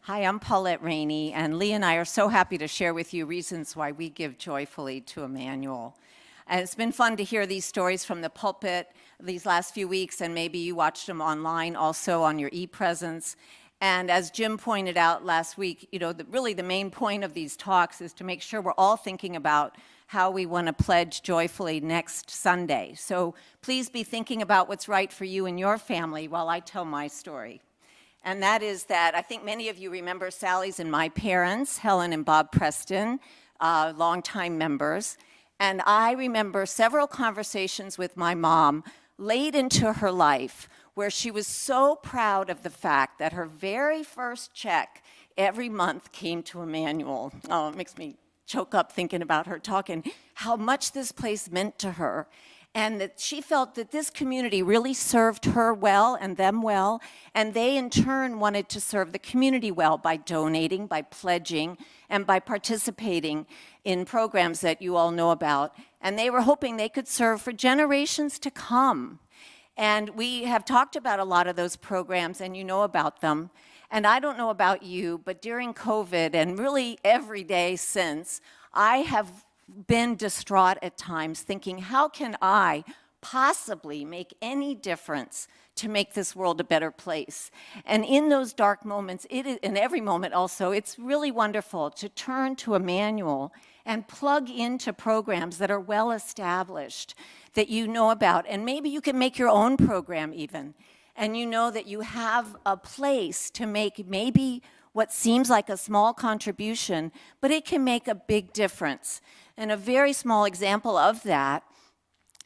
Hi, I'm Paulette Rainie, and Lee and I are so happy to share with you reasons why we give joyfully to Immanuel. And it's been fun to hear these stories from the pulpit these last few weeks, and maybe you watched them online also on your e-presence. And as Jim pointed out last week, really the main point of these talks is to make sure we're all thinking about how we want to pledge joyfully next Sunday. So please be thinking about what's right for you and your family while I tell my story. And that is that I think many of you remember Sally's and my parents, Helen and Bob Preston, longtime members. And I remember several conversations with my mom late into her life where she was so proud of the fact that her very first check every month came to Immanuel. Oh, it makes me choke up thinking about her talking, how much this place meant to her. And that she felt that this community really served her well and them well, and they in turn wanted to serve the community well by donating, by pledging, and by participating in programs that you all know about. And they were hoping they could serve for generations to come. And we have talked about a lot of those programs, and you know about them. And I don't know about you, but during COVID, and really every day since, I have been distraught at times thinking, how can I possibly make any difference to make this world a better place? And in those dark moments, in every moment also, it's really wonderful to turn to Immanuel and plug into programs that are well established, that you know about. And maybe you can make your own program even. And you know that you have a place to make maybe what seems like a small contribution, but it can make a big difference. And a very small example of that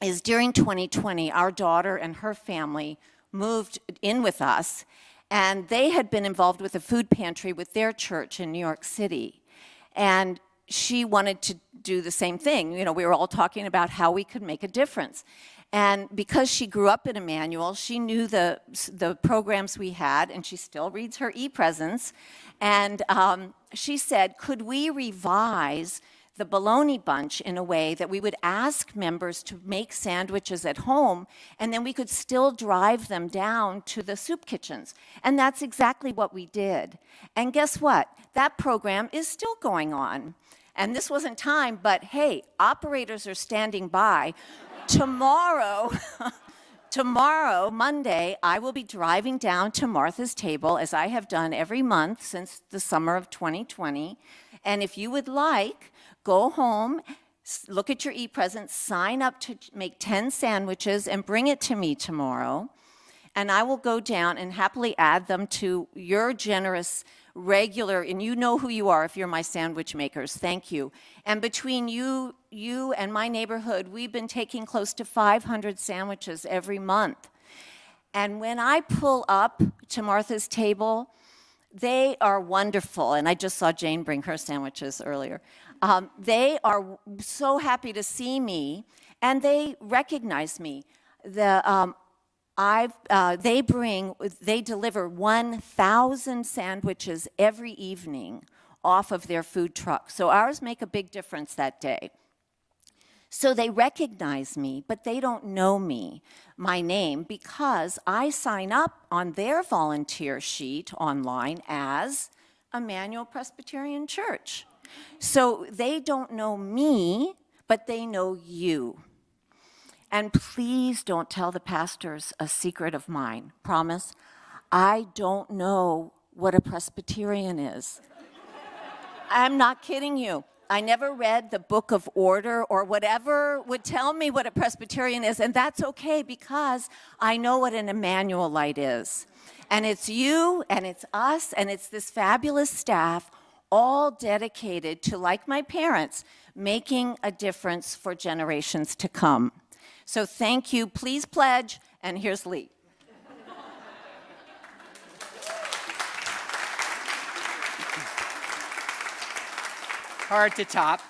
is during 2020, our daughter and her family moved in with us, and they had been involved with a food pantry with their church in New York City. And she wanted to do the same thing. We were all talking about how we could make a difference. And because she grew up in Immanuel, she knew the programs we had, and she still reads her e-presence. And she said, could we revise the bologna bunch in a way that we would ask members to make sandwiches at home, and then we could still drive them down to the soup kitchens. And that's exactly what we did. And guess what? That program is still going on. And this wasn't time, but hey, operators are standing by. Tomorrow, Monday, I will be driving down to Martha's Table, as I have done every month since the summer of 2020. And if you would like, go home, look at your e-presence, sign up to make 10 sandwiches, and bring it to me tomorrow. And I will go down and happily add them to your generous regular, and you know who you are if you're my sandwich makers. Thank you. And between you and my neighborhood, we've been taking close to 500 sandwiches every month. And when I pull up to Martha's Table, they are wonderful. And I just saw Jane bring her sandwiches earlier. They are so happy to see me, and they recognize me. They deliver 1,000 sandwiches every evening off of their food truck. So ours make a big difference that day. So they recognize me, but they don't know me, my name, because I sign up on their volunteer sheet online as Immanuel Presbyterian Church. So they don't know me, but they know you. And please don't tell the pastors a secret of mine. Promise. I don't know what a Presbyterian is. I'm not kidding you. I never read the Book of Order or whatever would tell me what a Presbyterian is, and that's okay because I know what an Immanuelite is. And it's you, and it's us, and it's this fabulous staff, all dedicated to, like my parents, making a difference for generations to come. So thank you. Please pledge, and here's Lee. Hard to top.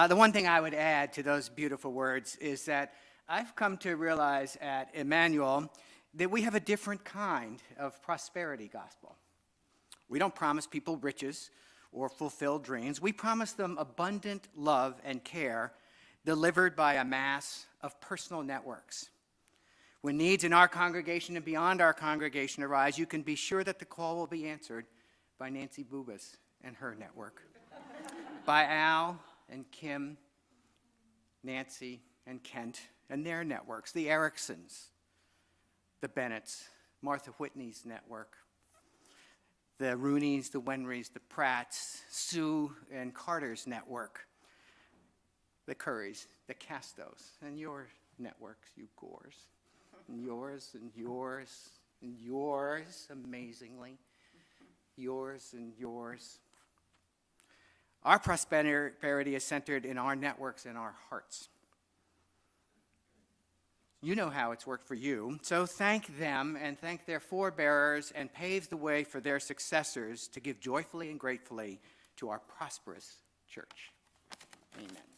The one thing I would add to those beautiful words is that I've come to realize at Immanuel that we have a different kind of prosperity gospel. We don't promise people riches or fulfilled dreams. We promise them abundant love and care delivered by a mass of personal networks. When needs in our congregation and beyond our congregation arise, you can be sure that the call will be answered by Nancy Bubas and her network, by Al and Kim, Nancy and Kent and their networks, the Ericksons, the Bennetts, Martha Whitney's network, the Rainie's, the Wenrys, the Pratts, Sue and Carter's network, the Currys, the Castos, and your networks, you Gores, and yours and yours and yours, amazingly, yours and yours. Our prosperity is centered in our networks and our hearts. You know how it's worked for you, so thank them and thank their forebearers and pave the way for their successors to give joyfully and gratefully to our prosperous church. Amen.